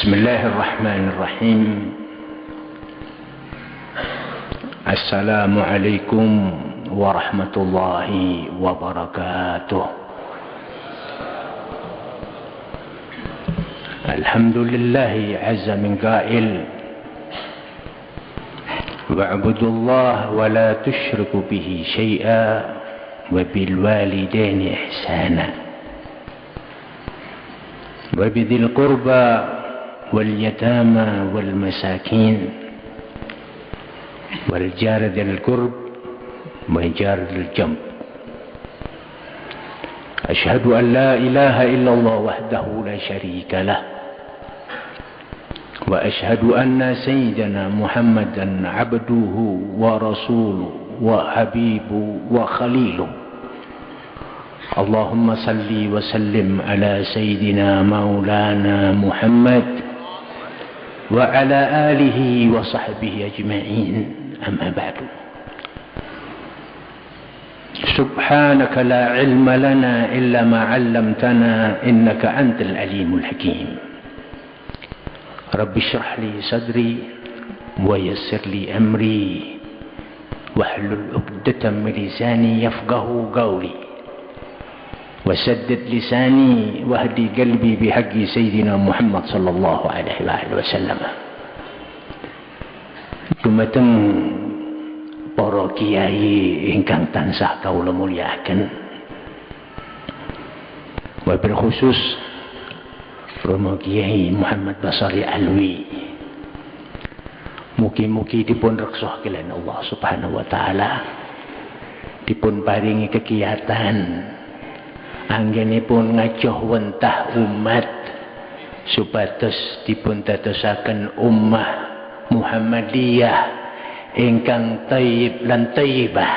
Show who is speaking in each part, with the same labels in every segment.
Speaker 1: Bismillahirrahmanirrahim. Assalamualaikum warahmatullahi wabarakatuh. Alhamdulillahi azza min qail wa'budullah wa la tusyriku bihi syai'a wa bil walidaini ihsana wa bidhil qurba wal yatama wal masakin wal jar dzil qurb wa jar dzil jamb. Asyhadu an la ilaha illallah wahdahu la syarika lah wa asyhadu anna sayyidana Muhammadan abduhu wa rasuluhu wa habibu wa khaliluh. Allahumma salli wa sallim ala sayyidina maulana Muhammad wa ala alihi wa sahbihi ajma'in. Amma ba'du. Subhanaka la ilma lana illa ma 'allamtana innaka antal alimul hakim. Rabbi shrah li sadri wa yassir li amri wahlul 'uqdatam min lisani yafqahu qawli wasaddid lisani wahdi qalbi bihaqqi sayyidina Muhammad sallallahu alaihi wa sallam. Dumateng para kiai ingkang tansah kawula mulyakaken, wabil khusus Romo Kiai Muhammad Basari Alwi, mugi-mugi dipun reksa kalian Allah Subhanahu wa taala, dipun paringi kegiatan anggenipun ngajoh wentah umat supados dipun dadosaken ummah Muhammadiyah ingkang thayyib lan thayyibah,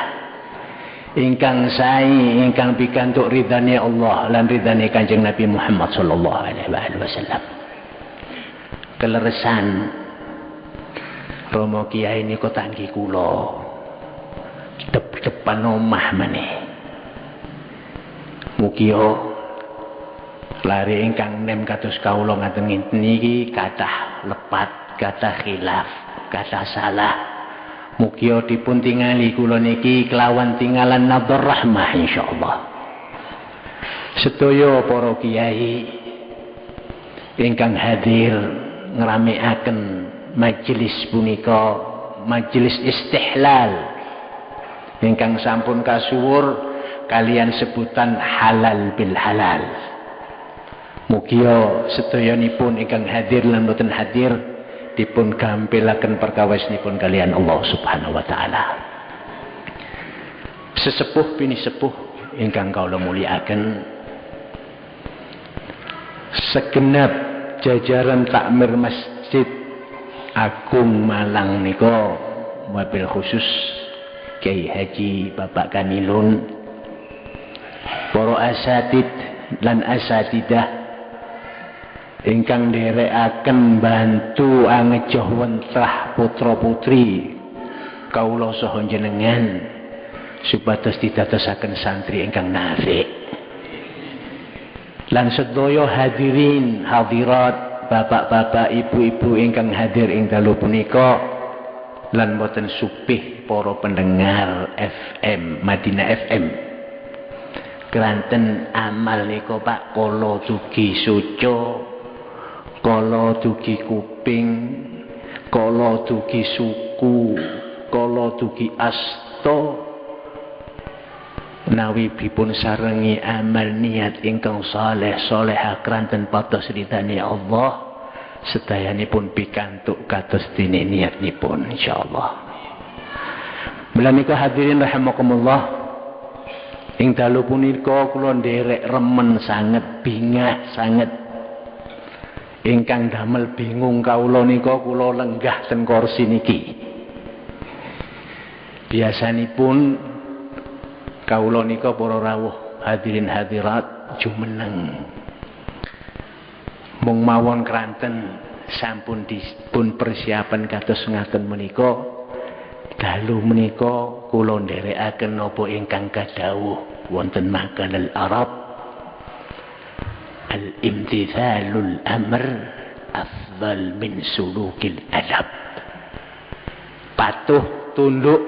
Speaker 1: ingkang sae, ingkang pikantuk ridhane Allah lan ridhane Kanjeng Nabi Muhammad sallallahu alaihi wasallam. Keleresan Romo Kiai niku tanggi kula depan omah maneh. Mugi lare ingkang nem kados kawula ngaten niki kathah lepat, kathah khilaf, kathah salah. Mugi dipun tingali kula niki kelawan tinggalan nadhar rahmah insyaallah. Sedaya para kiai ingkang hadir ngramekaken majelis punika, majelis istihlal ingkang sampun kasuwur kalian sebutan halal bil halal. Mugi sedayanipun ingkang hadir lan boten hadir dipun gampilaken perkawasnipun kalian Allah Subhanahu wa taala. Sesepuh bini sepuh ingkang kawula mulyakaken, segenap jajaran takmir Masjid Agung Malang nika, wabil khusus Kiai Haji Bapak Kanilun, para asatid lan asatidah ingkang nderekaken bantu angejoh wentah putra putri kawula saha jenengan supados didadosaken santri ingkang nafi'. Lan sedaya hadirin hadirat, bapak-bapak, ibu-ibu ingkang hadir ing dalu punika, lan boten supih para pendengar FM Madinah FM. Keranten amal nika Pak kala dugi suca, kala dugi kuping, kala dugi suku, kala dugi asta, nawi dipun sarengi amal niat ingkang saleh salehah keranten pados ridhane Allah, sedayanipun pikantuk kados dene niatipun insyaallah. Menawi hadirin rahimakumullah, ing dalu punika kula nderek remen sanget, bingah sanget. Ingkang damel bingung kawula nika kula lenggah ten kursi niki. Biasanipun kawula nika para rawuh hadirin hadirat jumeneng. Mung mawon kranten sampun dipun persiapan kados ngaten menika, dalu menika kula nderekaken napa ingkang kadhawuh wonten maqalal Arab, al-imtithalul amr afdal min sulukil adab. Patuh tunduk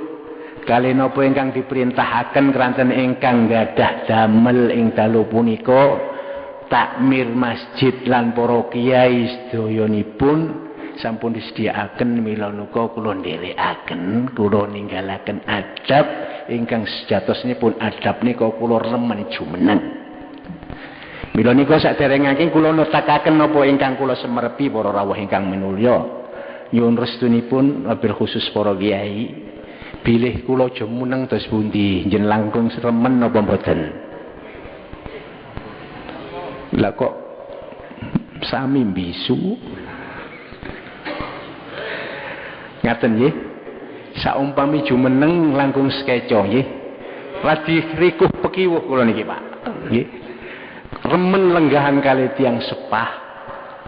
Speaker 1: kali napa ingkang diperintahaken keranten ingkang gadah damel ing dalu punika takmir masjid lan para kiai sedayanipun sampun disediakaken mila nuka kula nderekaken kula ninggalaken adab ingkang sejatosipun adab nika kula remen jumeneng. Mila nika saderengake kula netakaken napa ingkang kula semerepi para rawuh ingkang minulya. Nyuwun restunipun wabil khusus para kiai. Bilih kula jumeneng dos pundi njen langkung remen napa mboten? Lah kok sami bisu? Ngaten nggih. Saumpami jumeneng langkung sekeca nggih. Radi rikuh pekiwuh kula niki, Pak. Nggih. Remen lenggahan kali tiyang sepah.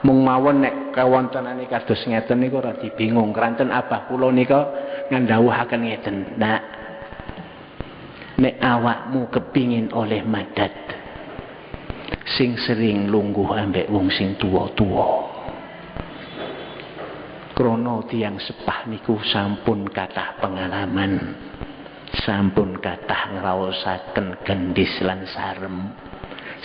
Speaker 1: Mung mawon nek kawontenane kados ngeten niku radi bingung. Keranten abah kula nika ngandhawuhaken ngeten, "Nak, nek awakmu kepingin oleh madat sing sering lungguh ambek wong sing tuwa-tuwa." Krono tiyang sepah niku sampun kathah pengalaman, sampun kathah ngraosaken gendis lan sarem,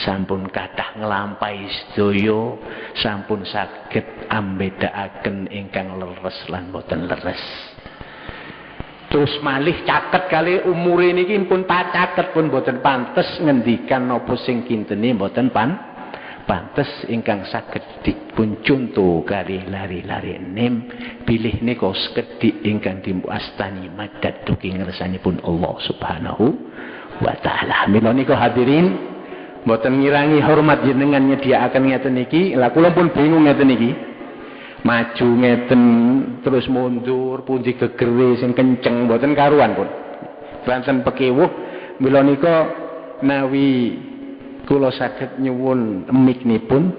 Speaker 1: sampun kathah nglampahi sedaya, sampun saged ambedakaken ingkang leres lan boten leres. Terus malih caket kali umure niki pun pacaket pun boten pantes ngendikan napa sing kintene boten pantes ingkang saged dipun conto kali lari-lari enem bilih nika sekedhik ingkang dimuastani madad dugi ngersanipun Allah Subhanahu wa taala. Mila nika hadirin mboten ngirangi hormat jenengan nyediakaken ngeten niki. Lah kula pun bingung ngeten niki. Maju ngeten terus mundur pundi gegere sing kenceng mboten karuan pun. Wonten pekiwuh mila nika nawi kula saged nyuwun miknipun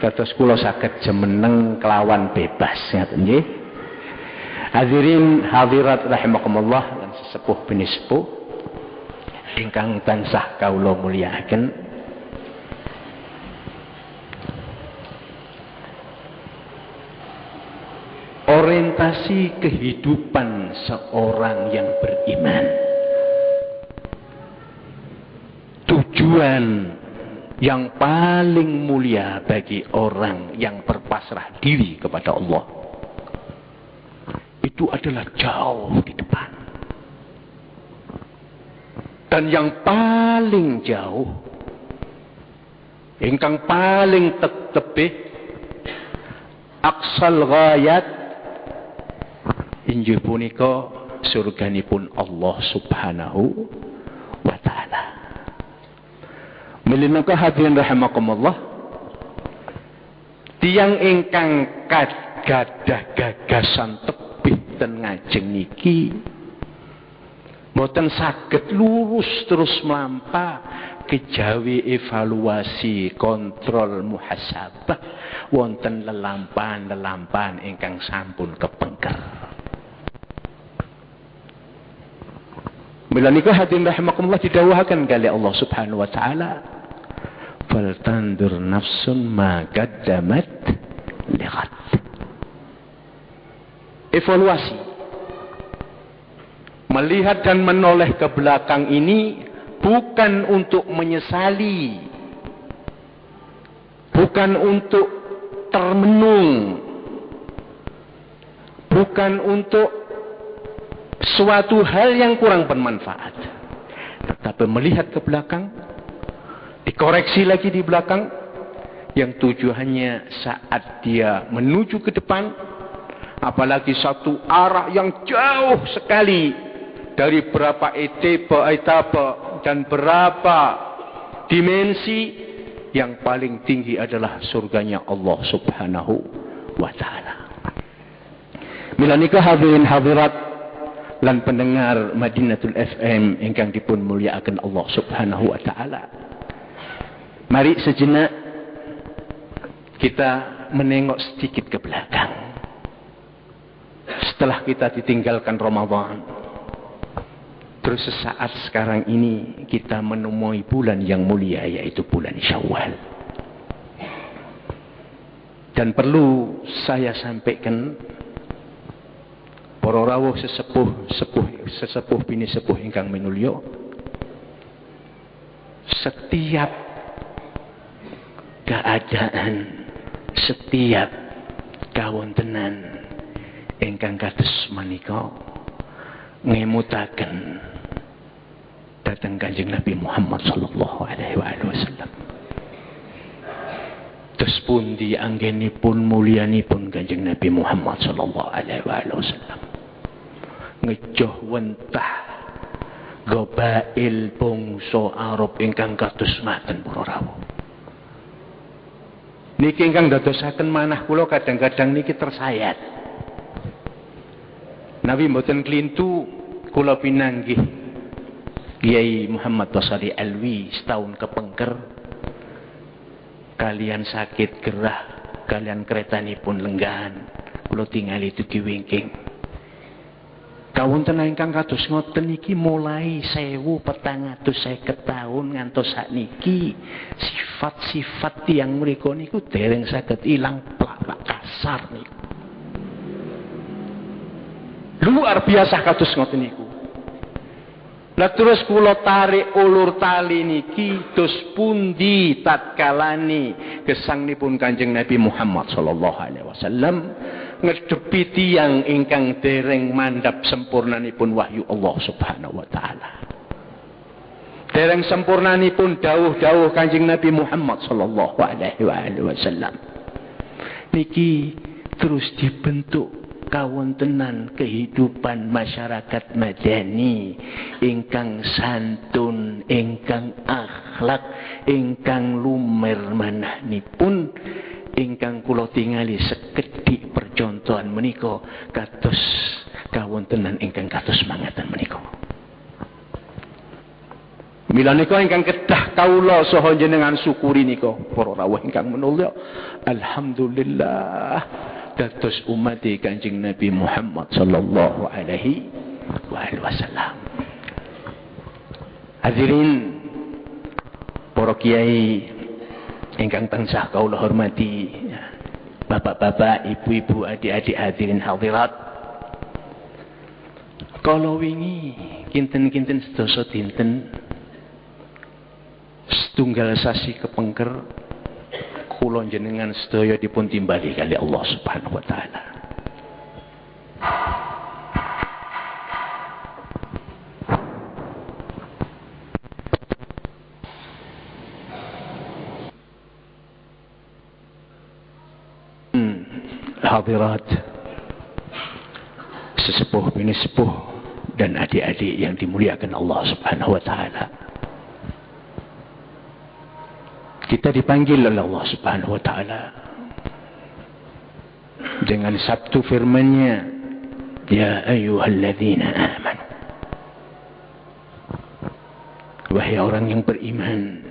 Speaker 1: dados kula saged jemeneng kelawan bebas ngaten nggih. Hadirin hadirat rahimakumullah lan sesepuh binisepuh ingkang tansah kawula mulyakaken. Orientasi kehidupan seorang yang beriman, tujuan yang paling mulia bagi orang yang berpasrah diri kepada Allah itu adalah jauh di depan. Dan yang paling jauh, ingkang paling tebih, aqsal ghayat, inggih punika surganipun Allah Subhanahu wa taala. Melinaka hadirin rahimakumullah, tiyang ingkang gadah gagasan tebih ten ngajeng niki mboten saged lurus terus mlampah kejawi evaluasi kontrol muhasabah wonten lelampahan-lelampahan ingkang sampun kepengker. Mila nika hadirin rahimakumullah didhawuhaken kali Allah Subhanahu wa taala, "Fal tandur nafsun ma qaddamat lighad." Evaluasi. Melihat dan menoleh ke belakang ini bukan untuk menyesali, bukan untuk termenung, bukan untuk suatu hal yang kurang bermanfaat, tetapi melihat ke belakang, dikoreksi lagi di belakang, yang tujuannya saat dia menuju ke depan, apalagi satu arah yang jauh sekali dari berapa etape dan berapa dimensi, yang paling tinggi adalah surganya Allah Subhanahu wa taala. Mila nika hadirin hadirat lan pendengar Madinatul FM ingkang dipun mulyakaken Allah Subhanahu wa taala. Mari sejenak kita menengok sedikit ke belakang. Setelah kita ditinggalkan Ramadan, terus sesaat sekarang ini kita menemui bulan yang mulia, yaitu bulan Syawal. Dan perlu saya sampaikan, para rawuh sesepuh bini sepuh ingkang minulya, setiap keadaan, setiap kawontenan ingkang kados menika ngemutaken dhateng Kanjeng Nabi Muhammad sallallahu alaihi wasallam. Terus pundi anggenipun mulyanipun Kanjeng Nabi Muhammad sallallahu alaihi wasallam ngejoh wentah gobail bangsa Arab ingkang kados maten para rawuh. Niki ingkang dadosaken manah kula kadang-kadang niki tersayat. Nabi mboten klintu kula pinanggih Kiai Muhammad Basari Alwi setahun kepengker kalian sakit gerah, kalian keretanipun lenggahan, kula tingali dugi wingking. Kawonten ingkang kados ngoten iki mulai 1450 taun ngantos sakniki sifat-sifat tiyang mriku niku dereng saged ilang plak kasar niku. Luar biasa kados ngoten niku. Lah terus kula tarik ulur tali niki dos pundi tatkalane gesangipun Kanjeng Nabi Muhammad sallallahu alaihi wasallam ngedepi tiyang ingkang dereng mandhap sempurnanipun wahyu Allah Subhanahu wa taala. Dereng sempurnanipun dawuh-dawuh Kanjeng Nabi Muhammad sallallahu alaihi wasallam. Niki terus dibentuk kawontenan kehidupan masyarakat madani ingkang santun, ingkang akhlak, ingkang lumer manahipun, ingkang kula tingali sekedhik percontohan menika kados kawontenan ingkang kados mangatan menika. Mila nika ingkang kedah kawula saha jenengan syukuri nika para rawuh ingkang minulya, alhamdulillah dados umat Kanjeng Nabi Muhammad sallallahu alaihi wasallam. Hadirin para kiai ingkang tansah kawula hormati, bapak-bapak, ibu-ibu, adik-adik, hadirin hadirat. Kala wingi kinten-kinten sedasa dinten setunggal sasi kepengker kula jenengan sedaya dipun timbali kali Allah Subhanahu wa taala. Hadirat sesepuh bini sepuh dan adik-adik yang dimuliakan Allah Subhanahu wa taala. Kita dipanggil oleh Allah Subhanahu wa taala dengan sabtu firman-Nya, ya ayyuhalladzina amanu, wahai orang yang beriman,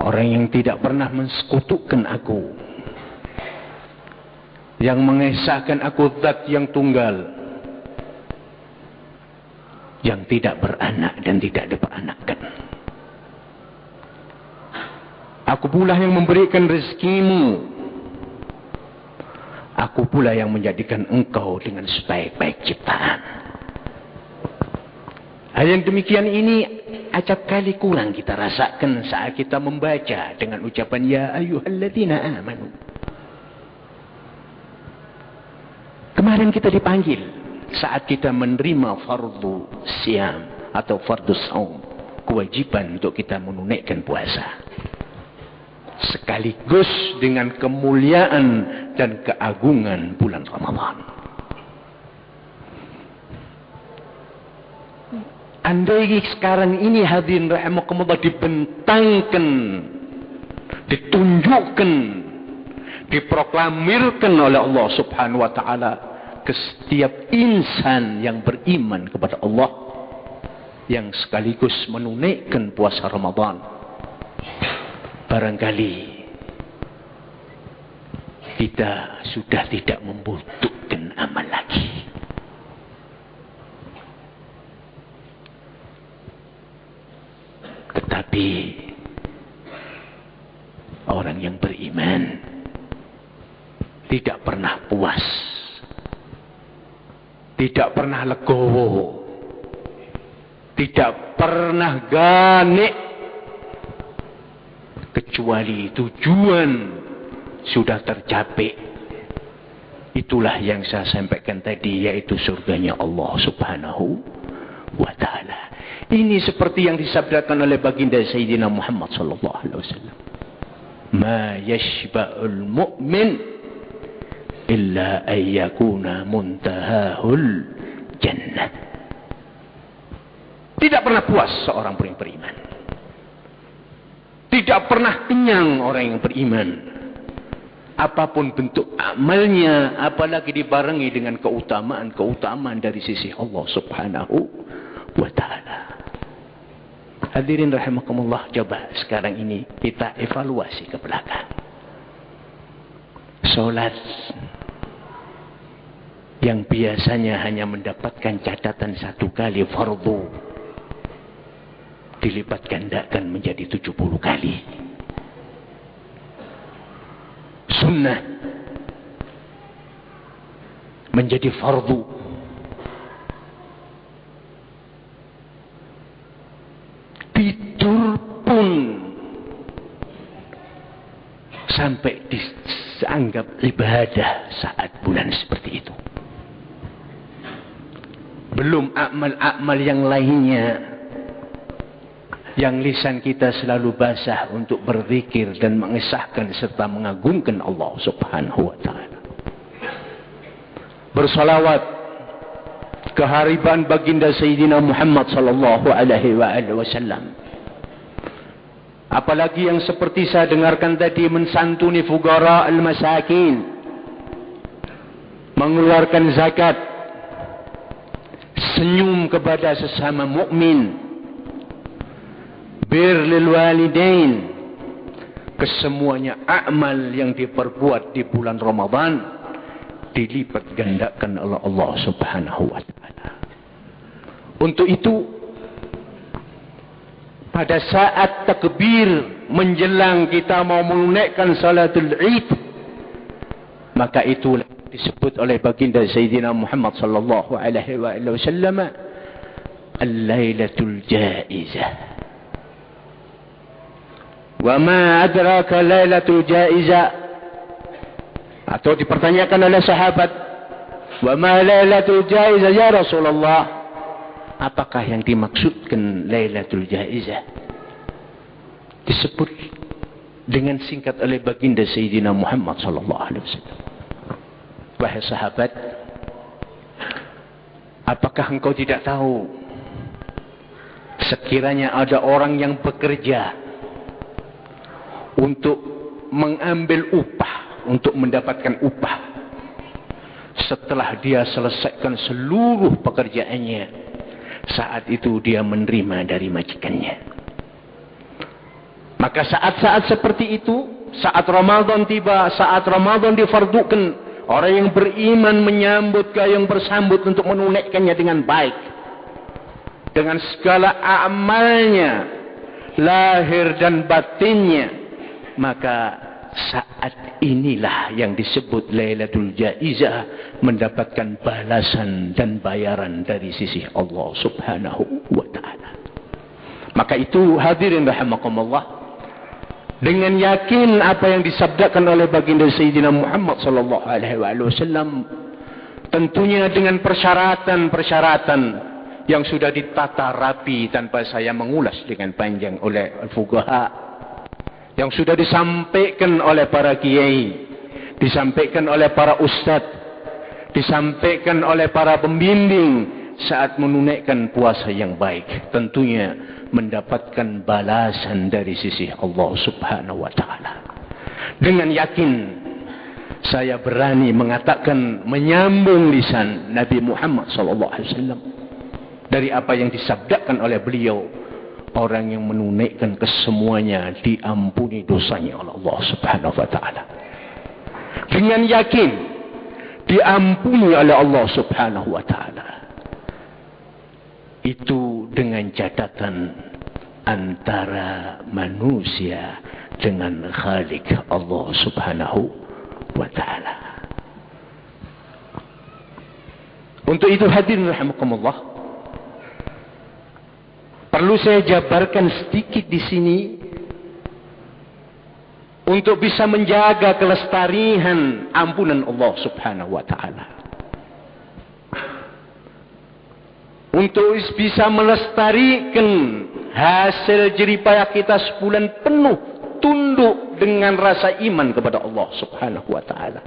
Speaker 1: orang yang tidak pernah mensekutukan aku, yang mengesahkan aku zat yang tunggal, yang tidak beranak dan tidak diperanakkan. Aku pula yang memberikan rezekimu. Aku pula yang menjadikan engkau dengan sebaik-baik ciptaan. Hal yang demikian ini acap kali kurang kita rasakan saat kita membaca dengan ucapan ya ayyuhalladzina amanu. Kemarin kita dipanggil saat kita menerima fardu siam atau fardu saum, kewajiban untuk kita menunaikan puasa. Sekaligus dengan kemuliaan dan keagungan bulan Ramadan. Andai sekarang ini hadirin rahimakumullah dibentangkan, ditunjukkan, diproklamirkan oleh Allah Subhanahu wa taala ke setiap insan yang beriman kepada Allah, yang sekaligus menunaikan puasa Ramadan, barangkali kita sudah tidak membutuhkan amal lagi. Tetapi orang yang beriman. Tidak pernah puas. Tidak pernah legowo. Tidak pernah ganik. Kecuali tujuan sudah tercapai. Itulah yang saya sampaikan tadi, yaitu surganya Allah Subhanahu wa ta'ala. Ini seperti yang disabdakan oleh baginda Sayyidina Muhammad sallallahu alaihi wasallam. Ma yashba'ul mu'min illa ayyakuna muntahahul jannah. Tidak pernah puas seorang yang beriman. Tidak pernah kenyang orang yang beriman. Apapun bentuk amalnya, apalagi dibarengi dengan keutamaan dari sisi Allah Subhanahu wa ta'ala. Hadirin rahimakumullah, coba sekarang ini kita evaluasi ke belakang. Salat yang biasanya hanya mendapatkan catatan 1 kali fardu, dilipat gandakan menjadi 70 kali. Sunnah menjadi fardu. Tidur pun sampai dianggap ibadah saat bulan seperti itu. Belum amal-amal yang lainnya, yang lisan kita selalu basah untuk berzikir dan mengesahkan serta mengagungkan Allah Subhanahu wa ta'ala. Bersalawat kehariban baginda Sayyidina Muhammad sallallahu alaihi wasallam. Apalagi yang seperti saya dengarkan tadi, mensantuni fugara al-masakin, mengeluarkan zakat, senyum kepada sesama mukmin, birrul walidain, kesemuanya amal yang diperbuat di bulan Ramadan dilipat gandakan oleh Allah Subhanahu wa ta'ala. Untuk itu, pada saat takbir menjelang kita mau menunaikan salatul Id, maka itu disebut oleh baginda Sayyidina Muhammad sallallahu alaihi wasallam al-lailatul jaizah. Wa ma adraka lailatul jaizah? Atau dipertanyakan oleh sahabat, wa ma lailatul jaizah ya Rasulullah? Apakah yang dimaksudkan lailatul jaizah? Disebut dengan singkat oleh baginda Sayyidina Muhammad sallallahu alaihi wasallam. Wahai sahabat, apakah engkau tidak tahu sekiranya ada orang yang bekerja untuk mengambil upah, untuk mendapatkan upah, setelah dia selesaikan seluruh pekerjaannya, saat itu dia menerima dari majikannya. Maka saat-saat seperti itu, saat Ramadan tiba, saat Ramadan difardukan, orang yang beriman menyambut yang bersambut untuk menunaikannya dengan baik, dengan segala amalnya, lahir dan batinnya. Maka saat inilah yang disebut Lailatul Jaizah, mendapatkan balasan dan bayaran dari sisi Allah Subhanahu wa ta'ala. Maka itu hadirin rahimakumullah, dengan yakin apa yang disabdakan oleh baginda Sayyidina Muhammad sallallahu alaihi wasallam, tentunya dengan persyaratan-persyaratan yang sudah ditata rapi tanpa saya mengulas dengan panjang oleh al-fuqaha, yang sudah disampaikan oleh para kiai, disampaikan oleh para ustadz, disampaikan oleh para pembimbing saat menunaikan puasa yang baik. Tentunya mendapatkan balasan dari sisi Allah Subhanahu wa ta'ala. Dengan yakin saya berani mengatakan, menyambung lisan Nabi Muhammad sallallahu alaihi wasallam dari apa yang disabdakan oleh beliau, orang yang menunaikan kesemuanya diampuni dosanya oleh Allah Subhanahu wa ta'ala. Dengan yakin diampuni oleh Allah Subhanahu wa ta'ala. Itu dengan catatan antara manusia dengan Khalik Allah Subhanahu wa ta'ala. Untuk itu hadirin rahimakumullah, perlu saya jabarkan sedikit di sini untuk bisa menjaga kelestarian ampunan Allah Subhanahu wa ta'ala. Untuk bisa melestarikan hasil jeripayah kita sebulan penuh tunduk dengan rasa iman kepada Allah Subhanahu wa ta'ala.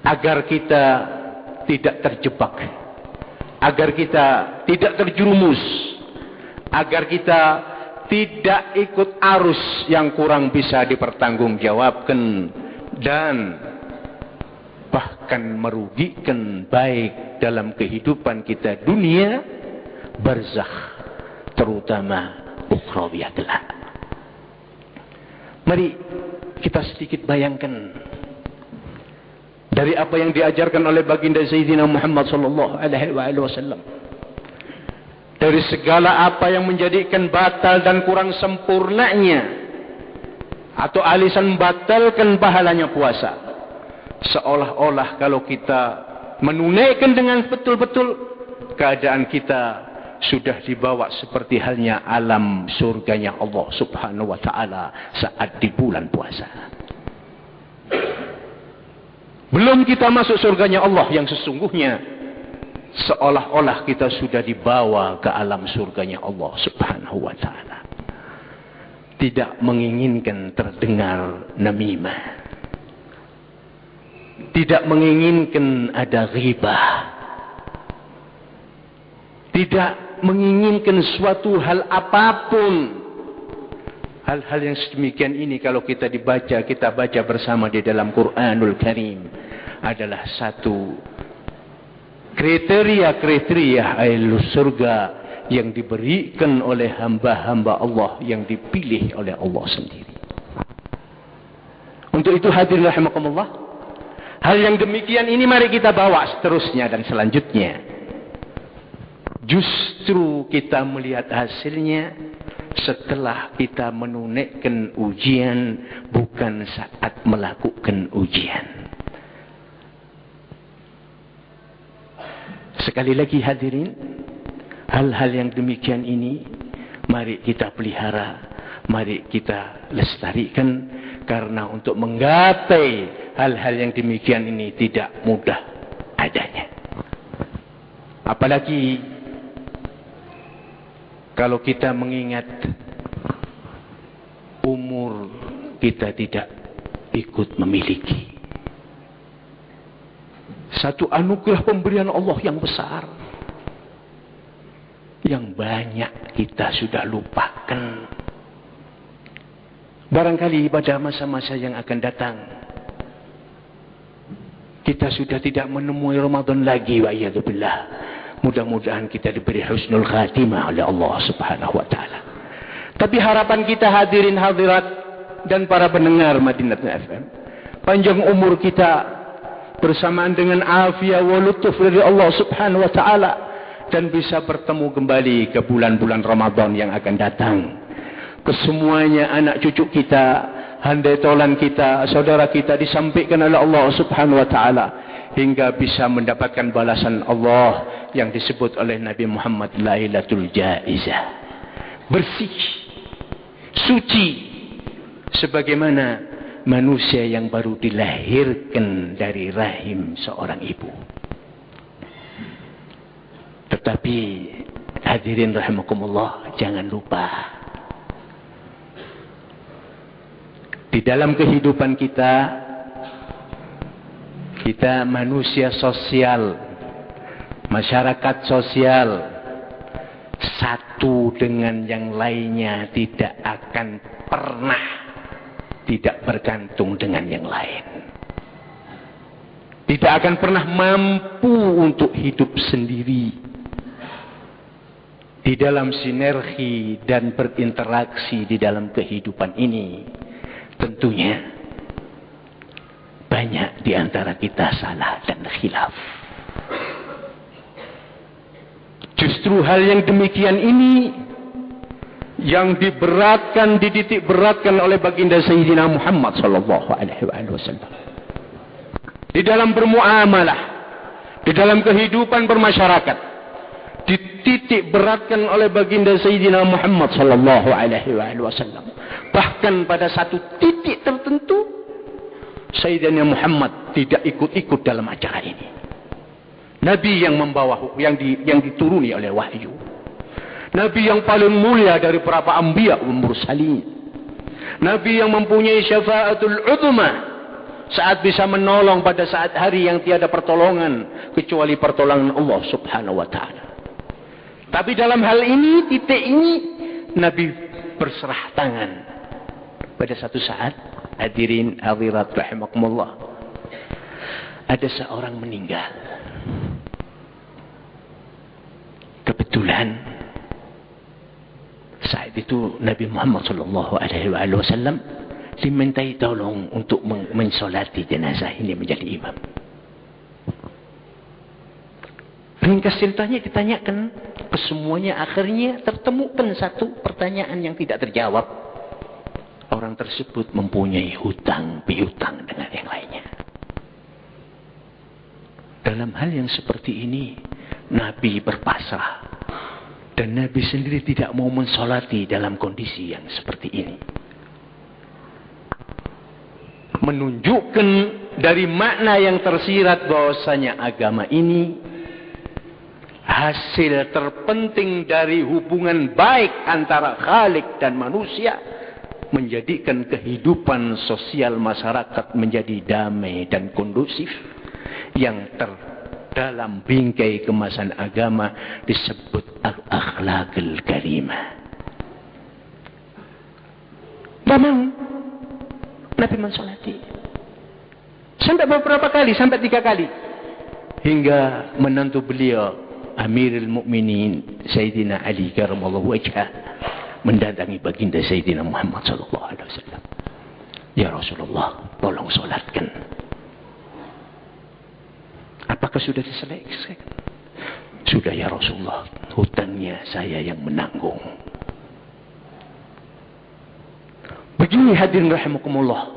Speaker 1: Agar kita tidak terjebak, agar kita tidak terjerumus, agar kita tidak ikut arus yang kurang bisa dipertanggungjawabkan dan bahkan merugikan baik dalam kehidupan kita dunia, barzakh, terutama ukhrawiyah kelak. Mari kita sedikit bayangkan dari apa yang diajarkan oleh baginda Sayyidina Muhammad sallallahu alaihi wasallam. Dari segala apa yang menjadikan batal dan kurang sempurnanya atau alisan membatalkan pahalanya puasa. Seolah-olah kalau kita menunaikan dengan betul-betul, keadaan kita sudah dibawa seperti halnya alam surganya Allah Subhanahu wa ta'ala saat di bulan puasa. Belum kita masuk surganya Allah yang sesungguhnya, seolah-olah kita sudah dibawa ke alam surganya Allah Subhanahu wa ta'ala. Tidak menginginkan terdengar namimah, tidak menginginkan ada ghibah, tidak menginginkan suatu hal apapun. Hal-hal yang sedemikian ini kalau kita baca bersama di dalam Quranul Karim adalah satu kriteria ahlus surga yang diberikan oleh hamba-hamba Allah yang dipilih oleh Allah sendiri. Untuk itu hadirin rahimakumullah, hal yang demikian ini mari kita bawa seterusnya dan selanjutnya. Justru kita melihat hasilnya setelah kita menunaikan ujian, bukan saat melakukan ujian. Sekali lagi hadirin, hal-hal yang demikian ini mari kita pelihara, mari kita lestarikan, karena untuk menggapai hal-hal yang demikian ini tidak mudah adanya. Apalagi kalau kita mengingat umur kita tidak ikut memiliki. Satu anugerah pemberian Allah yang besar, yang banyak kita sudah lupakan. Barangkali pada masa-masa yang akan datang, kita sudah tidak menemui Ramadan lagi, wa'iyadzubillah. Mudah-mudahan kita diberi husnul khatimah oleh Allah Subhanahu wa ta'ala. Tapi harapan kita hadirin hadirat dan para pendengar Madinah FM, panjang umur kita bersamaan dengan afiyah wa lutuf dari Allah Subhanahu wa ta'ala, dan bisa bertemu kembali ke bulan-bulan Ramadan yang akan datang. Kesemuanya anak cucu kita, handai tolan kita, saudara kita disampaikan oleh Allah Subhanahu wa ta'ala, hingga bisa mendapatkan balasan Allah yang disebut oleh Nabi Muhammad Lailatul Jaizah. Bersih, suci, sebagaimana manusia yang baru dilahirkan dari rahim seorang ibu. Tetapi hadirin rahimakumullah, jangan lupa di dalam kehidupan kita manusia sosial, masyarakat sosial, satu dengan yang lainnya tidak akan pernah tidak bergantung dengan yang lain. Tidak akan pernah mampu untuk hidup sendiri. Di dalam sinergi dan berinteraksi di dalam kehidupan ini, tentunya banyak di antara kita salah dan khilaf. Justru hal yang demikian ini
Speaker 2: yang diberatkan, dititik beratkan oleh baginda Sayyidina Muhammad sallallahu alaihi wasallam. Di dalam bermuamalah, di dalam kehidupan bermasyarakat, dititik beratkan oleh baginda Sayyidina Muhammad sallallahu alaihi wasallam. Bahkan pada satu titik tertentu, Sayyidina Muhammad tidak ikut-ikut dalam acara ini. Nabi yang membawa, yang dituruni oleh wahyu. Nabi yang paling mulia dari para anbiya wal mursalin. Nabi yang mempunyai syafaatul uzma, saat bisa menolong pada saat hari yang tiada pertolongan kecuali pertolongan Allah Subhanahu wa taala. Tapi dalam hal ini, titik ini, Nabi berserah tangan. Pada satu saat, hadirin hadirat rahimakumullah, ada seorang meninggal. Kebetulan saat itu Nabi Muhammad sallallahu alaihi wasallam dimintai tolong untuk mensolati jenazah ini menjadi imam. Ringkas ceritanya ditanyakan kesemuanya, akhirnya tertemukan satu pertanyaan yang tidak terjawab. Orang tersebut mempunyai hutang piutang dengan yang lainnya. Dalam hal yang seperti ini, Nabi berpasrah. Dan Nabi sendiri tidak mau mensolati dalam kondisi yang seperti ini. Menunjukkan dari makna yang tersirat bahwasanya agama ini hasil terpenting dari hubungan baik antara Khalik dan manusia, menjadikan kehidupan sosial masyarakat menjadi damai dan kondusif. Yang dalam bingkai kemasan agama disebut al-akhlaqul karimah. Memang Nabi mensolati sampai beberapa kali, sampai 3 kali, hingga menantu beliau Amirul Mukminin Sayyidina Ali karramallahu wajhah mendatangi baginda Sayyidina Muhammad sallallahu alaihi wasallam. Ya Rasulullah, tolong solatkan. Apakah sudah diselesaikan? Sudah ya Rasulullah, hutangnya saya yang menanggung. Begini hadirin rahimakumullah,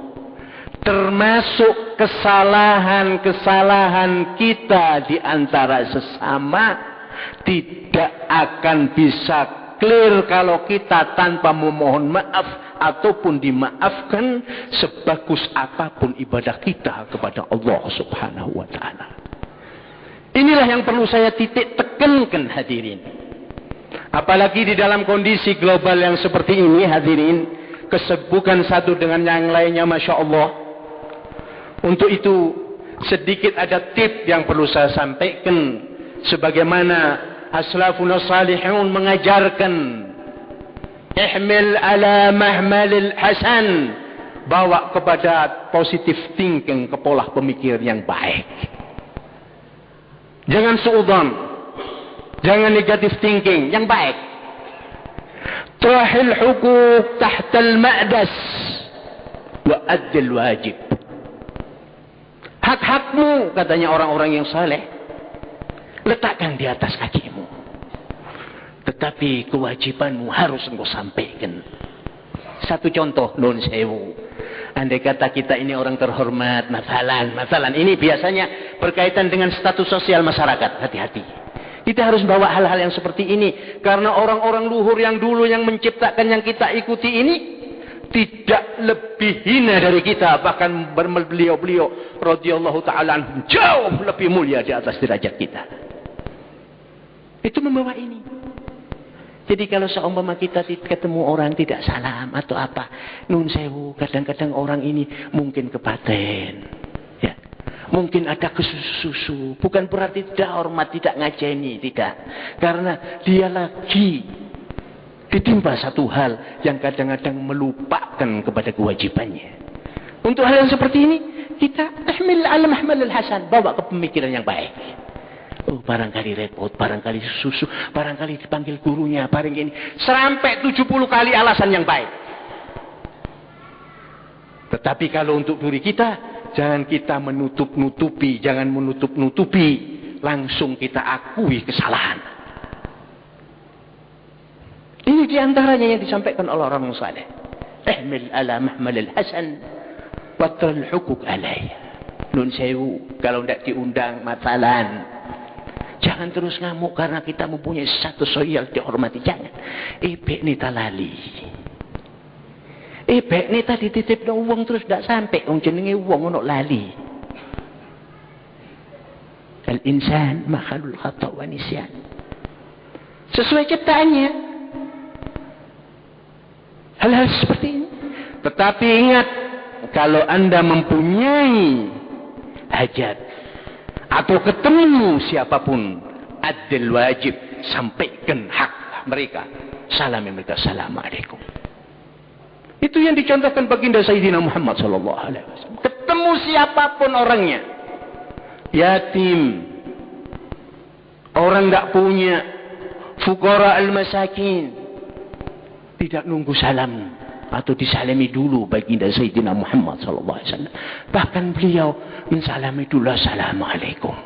Speaker 2: termasuk kesalahan-kesalahan kita di antara sesama tidak akan bisa clear kalau kita tanpa memohon maaf ataupun dimaafkan, sebagus apapun ibadah kita kepada Allah Subhanahu wa taala. Inilah yang perlu saya titik tekankan hadirin. Apalagi di dalam kondisi global yang seperti ini hadirin, kesibukan satu dengan yang lainnya Masya Allah. Untuk itu sedikit ada tip yang perlu saya sampaikan. Sebagaimana aslafun salihun mengajarkan, ihmil ala mahmalil hasan, bawa kepada positive thinking, ke pola pemikir yang baik. Jangan suudzon, jangan negative thinking, yang baik. Trahil hukuk tahtal ma'das wa addil wajib. Hak-hakmu, katanya orang-orang yang saleh, letakkan di atas kakimu. Tetapi kewajibanmu harus engkau sampaikan. Satu contoh, nun sewu. Andai kata kita ini orang terhormat, masalan ini biasanya berkaitan dengan status sosial masyarakat. Hati-hati. Kita harus bawa hal-hal yang seperti ini. Karena orang-orang luhur yang dulu yang menciptakan yang kita ikuti ini tidak lebih hina dari kita. Bahkan beliau-beliau radhiyallahu ta'ala anhum jauh lebih mulia di atas derajat kita. Itu membawa ini. Jadi kalau seumpama kita ketemu orang tidak salam atau apa, nun sewu, kadang-kadang orang ini mungkin kepaten, ya, mungkin ada kesusu, bukan berarti tidak hormat, tidak ngajeni, tidak, karena dia lagi ditimpa satu hal yang kadang-kadang melupakan kepada kewajibannya. Untuk hal yang seperti ini, kita ihmil ala mahmalil hasan, bawa ke pemikiran yang baik. Oh, barangkali repot, barangkali susu, barangkali dipanggil gurunya, barangkali ini. Sampai 70 kali alasan yang baik. Tetapi kalau untuk diri kita, jangan kita menutup-nutupi, jangan menutup-nutupi, langsung kita akui kesalahan. Ini diantaranya yang disampaikan oleh orang saleh. Ihmil ala mahmalil hasan batal hukuk alayya. Nun sewu, kalau tidak diundang masalan. Jangan terus ngamuk karena kita mempunyai status sosial dihormati. Jangan. Ibek nita lali. Ibek nita dititip no uang terus tidak sampai. Wong jenenge uang ono lali. Al-insan makhluk khata' wa nisyan. Sesuai ciptaannya. Hal-hal seperti ini. Tetapi ingat, kalau Anda mempunyai hajat atau ketemu siapapun, adil wajib sampaikan hak mereka. Salami mereka, assalamualaikum. Itu yang dicontohkan baginda Sayyidina Muhammad sallallahu alaihi wasallam. Ketemu siapapun orangnya, yatim, orang enggak punya, fuqara al-masakin, tidak nunggu salam atau disalami dulu baginda Sayyidina Muhammad sallallahu alaihi wasallam. Bahkan beliau mensalami dulu, assalamualaikum.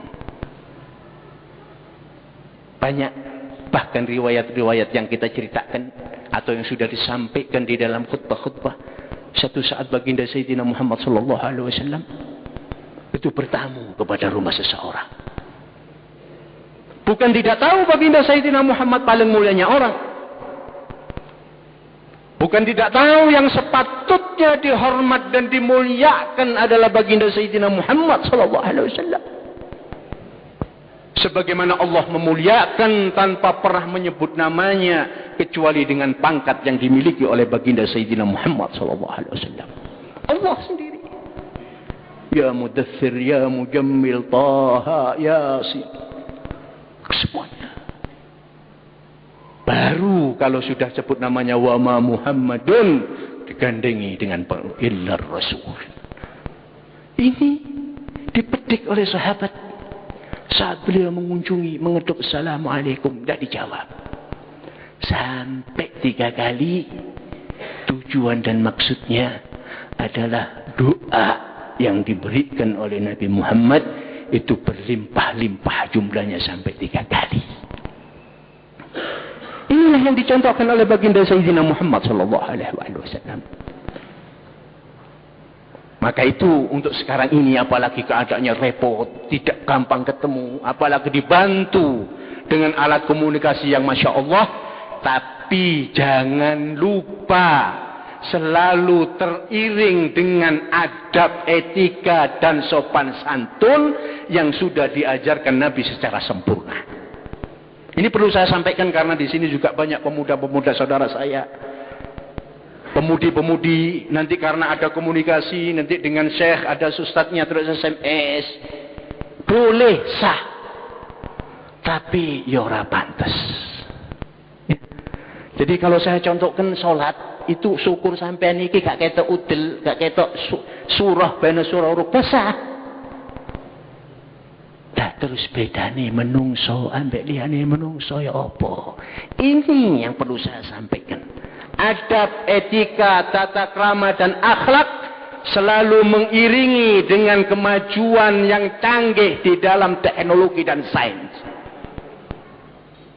Speaker 2: Banyak bahkan riwayat-riwayat yang kita ceritakan atau yang sudah disampaikan di dalam khutbah-khutbah. Satu saat baginda Sayyidina Muhammad sallallahu alaihi wasallam itu bertamu kepada rumah seseorang. Bukan tidak tahu baginda Sayyidina Muhammad paling mulianya orang. Bukan tidak tahu yang sepatutnya dihormat dan dimuliakan adalah baginda Sayyidina Muhammad sallallahu alaihi wasallam. Sebagaimana Allah memuliakan tanpa pernah menyebut namanya kecuali dengan pangkat yang dimiliki oleh baginda Sayyidina Muhammad sallallahu alaihi wasallam. Allah sendiri. Ya Mudaththir, ya Mujammil, Taha, Yasin. Semuanya. Baru kalau sudah sebut namanya wa ma Muhammadun digandengi dengan illar rasul. Ini dipetik oleh sahabat saat beliau mengunjungi, mengetuk assalamualaikum, tidak dijawab. Sampai 3 kali. Tujuan dan maksudnya adalah doa yang diberikan oleh Nabi Muhammad itu berlimpah-limpah jumlahnya sampai 3 kali. Inilah yang dicontohkan oleh baginda Sayyidina Muhammad sallallahu alaihi wasallam. Maka itu untuk sekarang ini apalagi keadaannya repot, tidak gampang ketemu, apalagi dibantu dengan alat komunikasi yang Masya Allah. Tapi jangan lupa selalu teriring dengan adab, etika dan sopan santun yang sudah diajarkan Nabi secara sempurna. Ini perlu saya sampaikan karena di sini juga banyak pemuda-pemuda saudara saya. Pemudi-pemudi nanti karena ada komunikasi nanti dengan syekh, ada ustadznya terus SMS. Boleh sah. Tapi ya ora pantes. Ya. Jadi kalau saya contohkan salat itu syukur sampean iki gak ketok udel, gak ketok surah bena surah rukbah sah. Terus bedane menungso ambek liyane menungso ya apa? Ini yang perlu saya sampaikan. Adab, etika, tata krama dan akhlak selalu mengiringi dengan kemajuan yang canggih di dalam teknologi dan sains.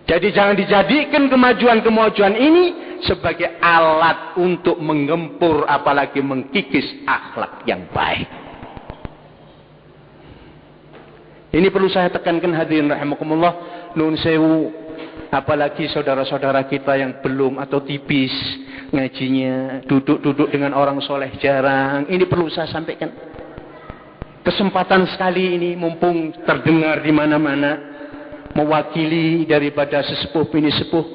Speaker 2: Jadi jangan dijadikan kemajuan-kemajuan ini sebagai alat untuk menggempur apalagi mengkikis akhlak yang baik. Ini perlu saya tekankan hadirin rahimakumullah, nun sewu, apalagi saudara-saudara kita yang belum atau tipis ngajinya, duduk-duduk dengan orang soleh jarang. Ini perlu saya sampaikan. Kesempatan sekali ini mumpung terdengar di mana-mana, mewakili daripada sesepuh ini sepuh.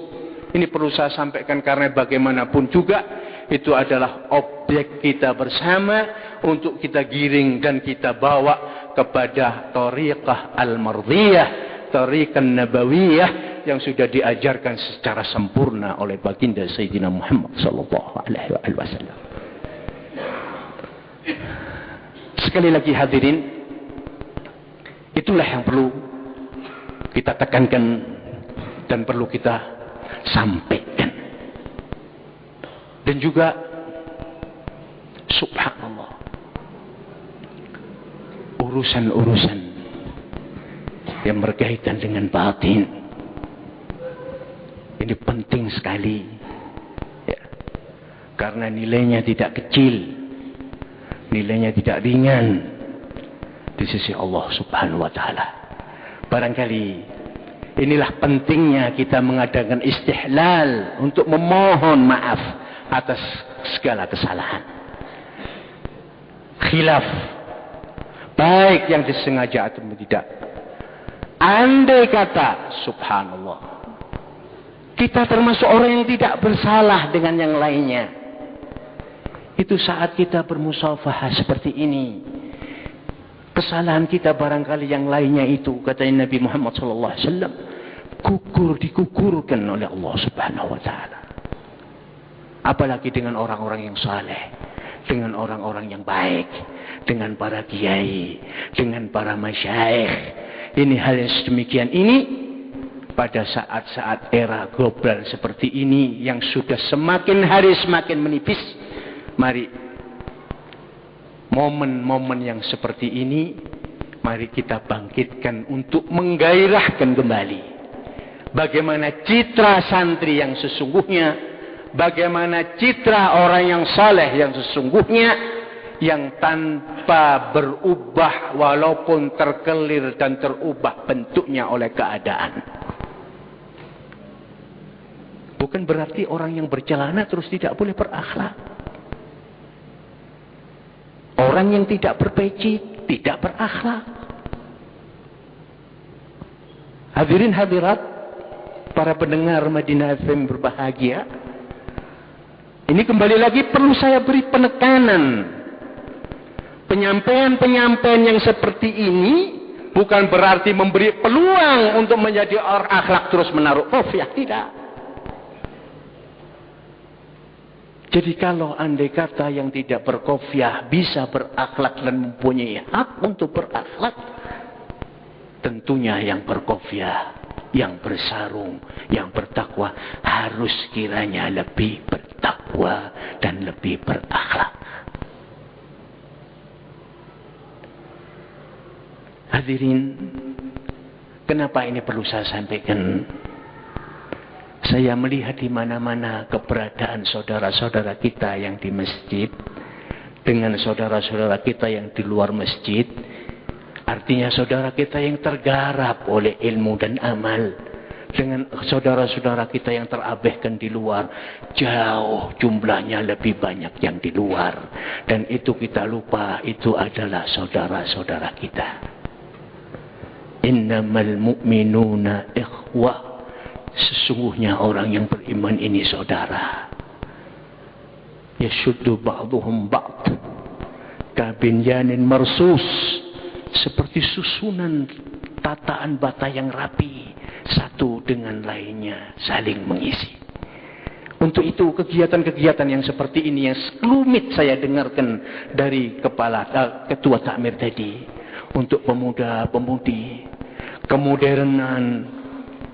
Speaker 2: Ini perlu saya sampaikan karena bagaimanapun juga itu adalah objek kita bersama untuk kita giring dan kita bawa kepada tariqah al-mardiyah, tariqah nabawiyah yang sudah diajarkan secara sempurna oleh baginda Sayyidina Muhammad sallallahu alaihi wasallam. Sekali lagi hadirin, itulah yang perlu kita tekankan dan perlu kita sampaikan. Dan juga subhanallah, urusan-urusan yang berkaitan dengan batin ini penting sekali
Speaker 1: Karena nilainya tidak kecil, nilainya tidak ringan di sisi Allah Subhanahu wa taala. Barangkali inilah pentingnya kita mengadakan istihlal untuk memohon maaf atas segala kesalahan. Khilaf, baik yang disengaja atau tidak. Andai kata, subhanallah, kita termasuk orang yang tidak bersalah dengan yang lainnya, itu saat kita bermusafahah seperti ini, kesalahan kita barangkali yang lainnya itu, kata Nabi Muhammad SAW, dikukurkan oleh Allah Subhanahu wa taala. Apalagi dengan orang-orang yang saleh, dengan orang-orang yang baik, dengan para kiai, dengan para masyayikh. Ini hal yang sedemikian ini pada saat-saat era global seperti ini yang sudah semakin hari semakin menipis. Mari momen-momen yang seperti ini, mari kita bangkitkan untuk menggairahkan kembali bagaimana citra santri yang sesungguhnya, bagaimana citra orang yang saleh yang sesungguhnya, yang tanpa berubah walaupun terkelir dan terubah bentuknya oleh keadaan. Bukan berarti orang yang bercelana terus tidak boleh berakhlak. Orang yang tidak berpeci tidak berakhlak. Hadirin hadirat, para pendengar Madinah FM berbahagia, ini kembali lagi perlu saya beri penekanan. Penyampaian-penyampaian yang seperti ini bukan berarti memberi peluang untuk menjadi orang akhlak terus menaruh kofiah, tidak. Jadi kalau andai kata yang tidak berkofiah bisa berakhlak dan mempunyai hak untuk berakhlak, tentunya yang berkofiah, yang bersarung, yang bertakwa harus kiranya lebih bertakwa dan lebih berakhlak. Hadirin, kenapa ini perlu saya sampaikan? Saya melihat di mana-mana keberadaan saudara-saudara kita yang di masjid dengan saudara-saudara kita yang di luar masjid. Artinya saudara kita yang tergarap oleh ilmu dan amal dengan saudara-saudara kita yang terabaikan di luar. Jauh jumlahnya lebih banyak yang di luar. Dan itu kita lupa, itu adalah saudara-saudara kita. Innamal mu'minuna ikhwah. Sesungguhnya orang yang beriman ini saudara. Yashuddu ba'duhum ba'd kabinyanin marsus, seperti susunan tataan bata yang rapi, satu dengan lainnya saling mengisi. Untuk itu kegiatan-kegiatan yang seperti ini yang sekelumit saya dengarkan dari ketua takmir tadi, untuk pemuda-pemudi, kemodernan,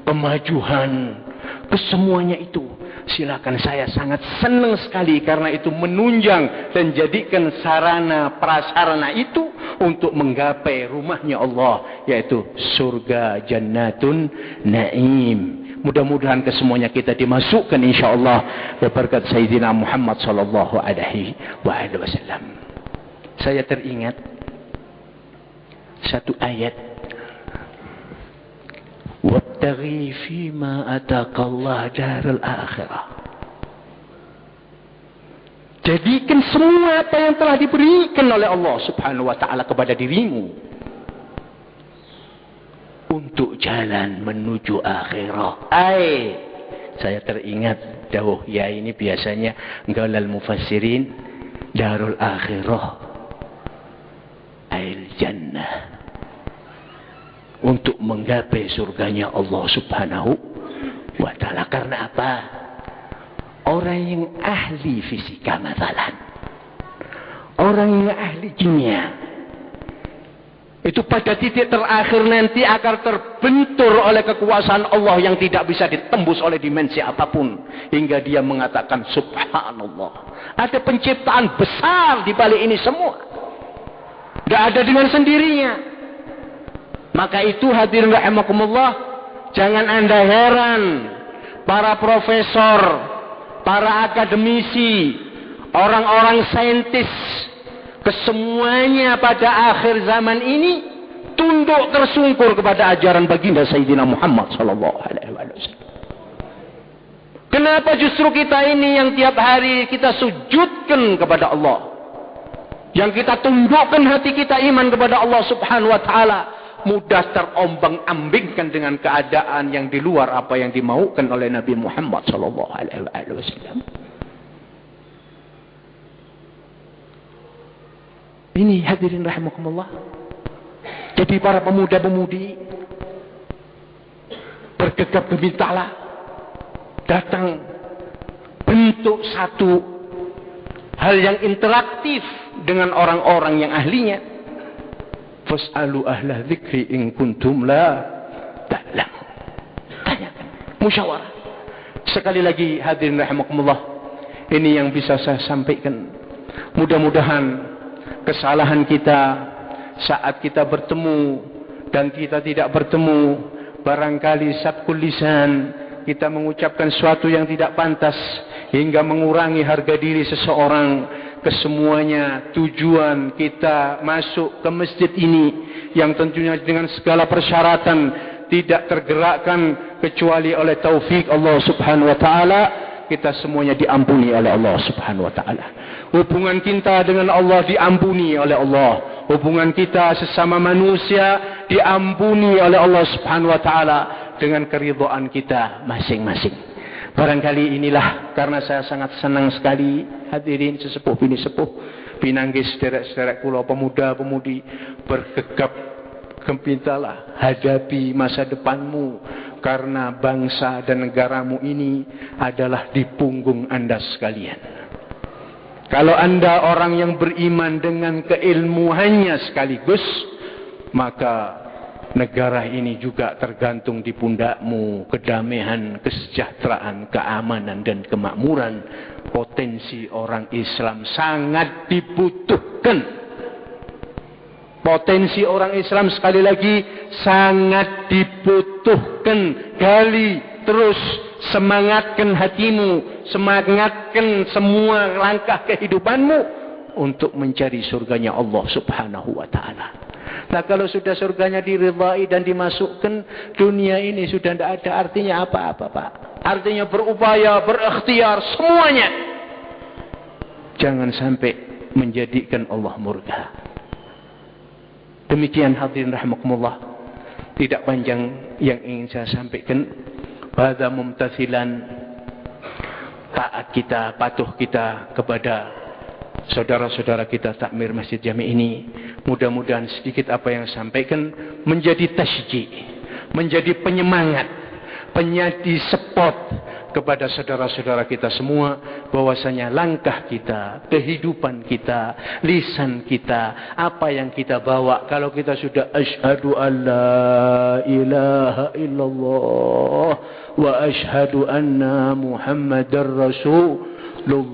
Speaker 1: kemajuan, kesemuanya itu, silakan, saya sangat senang sekali karena itu menunjang dan jadikan sarana prasarana itu untuk menggapai rumahnya Allah, yaitu surga jannatun naim. Mudah-mudahan kesemuanya kita dimasukkan insyaallah berkat Sayyidina Muhammad sallallahu alaihi wasallam. Saya teringat satu ayat, wabtaghi fima ataqallah darul akhirah. Jadikan semua apa yang telah diberikan oleh Allah Subhanahu wa taala kepada dirimu untuk jalan menuju akhirah. Saya teringat dawuh ya ini biasanya galal mufassirin, darul akhirah ail jannah, untuk menggapai surganya Allah Subhanahu wa ta'ala. Karena apa? Orang yang ahli fisika masalah, orang yang ahli kimia, itu pada titik terakhir nanti akan terbentur oleh kekuasaan Allah yang tidak bisa ditembus oleh dimensi apapun, hingga dia mengatakan subhanallah, ada penciptaan besar di balik ini semua, tidak ada dengan sendirinya. Maka itu hadirin rahimakumullah, jangan Anda heran para profesor, para akademisi,
Speaker 2: orang-orang saintis, kesemuanya pada akhir zaman ini tunduk tersungkur kepada ajaran baginda Sayyidina Muhammad sallallahu alaihi wasallam. Kenapa justru kita ini yang tiap hari kita sujudkan kepada Allah, yang kita tundukkan hati kita iman kepada Allah Subhanahu wa taala, mudah terombang-ambingkan dengan keadaan yang di luar apa yang dimaukan oleh Nabi Muhammad sallallahu alaihi wasallam. Ini hadirin rahimakumullah. Jadi para pemuda-pemudi bergegap gempitalah datang bentuk satu hal yang interaktif dengan orang-orang yang ahlinya. Fas'alu ahla dzikri in kuntum la ta'lamun. Tanyakan, musyawarah. Sekali lagi hadirin rahimakumullah, ini yang bisa saya sampaikan. Mudah-mudahan kesalahan kita saat kita bertemu dan kita tidak bertemu, barangkali sabkul lisan, kita mengucapkan sesuatu yang tidak pantas hingga mengurangi harga diri seseorang. Kesemuanya tujuan kita masuk ke masjid ini yang tentunya dengan segala persyaratan tidak tergerakkan kecuali oleh taufik Allah Subhanahu wa taala, kita semuanya diampuni oleh Allah Subhanahu wa taala. Hubungan kita dengan Allah diampuni oleh Allah. Hubungan kita sesama manusia diampuni oleh Allah Subhanahu wa taala dengan keridhaan kita masing-masing. Barangkali inilah karena saya sangat senang sekali hadirin sesepuh bini sepuh, pinanggis sederek-sederek kula pemuda-pemudi, bergegap gempitalah hadapi masa depanmu, karena bangsa dan negaramu ini adalah di punggung Anda sekalian. Kalau Anda orang yang beriman dengan keilmuannya sekaligus, maka negara ini juga tergantung di pundakmu. Kedamaian, kesejahteraan, keamanan dan kemakmuran. Potensi orang Islam sangat dibutuhkan. Potensi orang Islam sekali lagi sangat dibutuhkan. Gali terus, semangatkan hatimu, semangatkan semua langkah kehidupanmu untuk mencari surganya Allah Subhanahu wa taala. Nah, kalau sudah surganya diridhai dan dimasukkan, dunia ini sudah tidak ada artinya apa-apa, Pak. Artinya berupaya, berikhtiar, semuanya. Jangan sampai menjadikan Allah murka. Demikian hadirin rahimakumullah. Tidak panjang yang ingin saya sampaikan. Hadza mumtathilan, taat kita, patuh kita kepada saudara-saudara kita takmir Masjid Jami ini. Mudah-mudahan sedikit apa yang saya sampaikan menjadi tasji', menjadi penyemangat, menjadi support kepada saudara-saudara kita semua, bahwasanya langkah kita, kehidupan kita, lisan kita, apa yang kita bawa, kalau kita sudah asyhadu an la ilaha illallah wa asyhadu anna muhammadar rasulullah,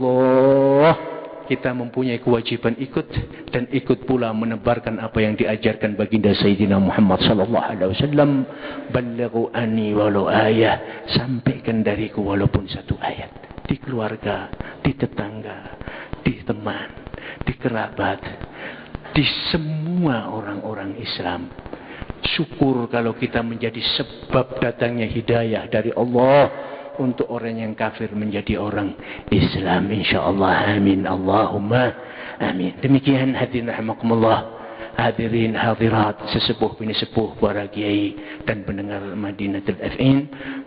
Speaker 2: kita mempunyai kewajiban ikut, dan ikut pula menebarkan apa yang diajarkan baginda Sayyidina Muhammad sallallahu alaihi wasallam. Ballighu anni walau ayah, sampaikan dariku walaupun satu ayat. Di keluarga, di tetangga, di teman, di kerabat, di semua orang-orang Islam. Syukur kalau kita menjadi sebab datangnya hidayah dari Allah untuk orang yang kafir menjadi orang Islam, insyaallah. Amin, Allahumma amin. Demikian hadirin rahimakumullah, hadirin hadirat, sesepuh bini sepuh, para kiai dan pendengar Madinatul FM.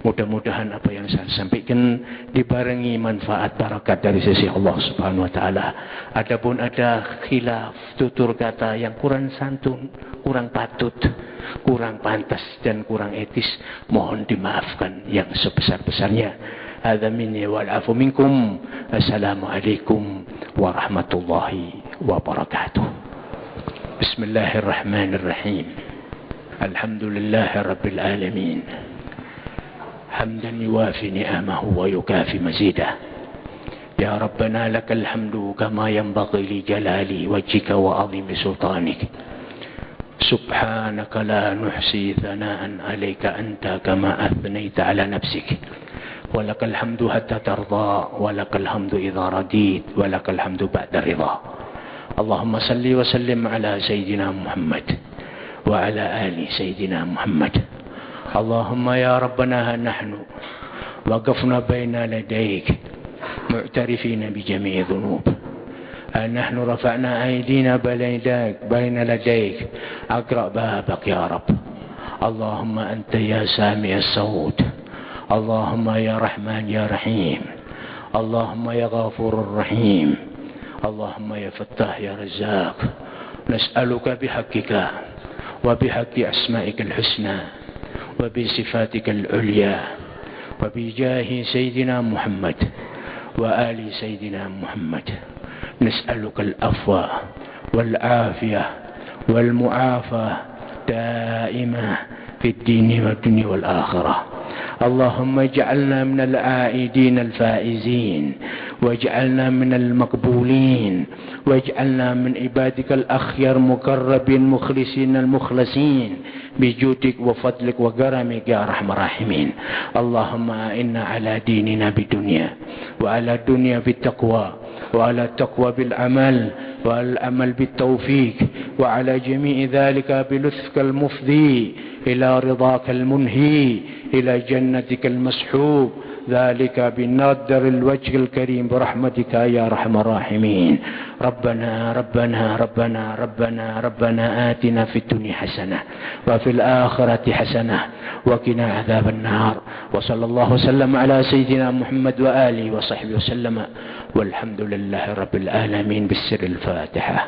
Speaker 2: Mudah-mudahan apa yang saya sampaikan dibarengi manfaat barakat dari sisi Allah Subhanahu wa taala. Adapun ada khilaf, tutur kata yang kurang santun, kurang patut, kurang pantas dan kurang etis, mohon dimaafkan yang sebesar-besarnya. Hadza minni wal afu minkum. Assalamualaikum warahmatullahi wabarakatuh. Bismillahirrahmanirrahim. Alhamdulillahi rabbil alamin. Hamdan yuwafi ni'amahu wa yukafi mazidah. Ya Rabbana lakal hamdu kama yanbaghi li jalali wajhika wa 'azimi sultanik. سبحانك لا نحصي ثناء عليك أنت كما أثنيت على نفسك
Speaker 1: ولك الحمد حتى ترضى ولك الحمد إذا رضيت ولك الحمد بعد رضا. اللهم صل وسلم على سيدنا محمد وعلى آل سيدنا محمد. اللهم يا ربنا ها نحن وقفنا بين يديك معترفين بجميع ذنوب. نحن رفعنا أيدينا بين يديك أقرأ بابك يا رب. اللهم أنت يا سامع الصوت. اللهم يا رحمن يا رحيم. اللهم يا غفور الرحيم. اللهم يا فتاح يا رزاق. نسألك بحقك وبحق أسمائك الحسنى وبصفاتك العليا وبجاه سيدنا محمد وآل سيدنا محمد، نسألك العفو والعافية والمعافاة دائمة في الدين والدنيا والآخرة. اللهم اجعلنا من العائدين الفائزين، واجعلنا من المقبولين، واجعلنا من عبادك الأخيار مقربين مخلصين المخلصين بجودك وفضلك وكرمك يا أرحم الراحمين. اللهم إنا على ديننا بدنيا، وعلى الدنيا بالتقوى، وعلى التقوى بالعمل، وعلى العمل بالتوفيق، وعلى جميع ذلك بلطفك المفضي إلى رضاك المنهي، إلى جنتك المسحوب، ذلك بنادر الوجه الكريم برحمتك يا أرحم الراحمين. ربنا ربنا ربنا ربنا ربنا آتنا في الدنيا حسنة وفي الآخرة حسنة وقنا عذاب النار. وصلى الله وسلم على سيدنا محمد وآله وصحبه وسلم، والحمد لله رب العالمين. بالسر الفاتحة.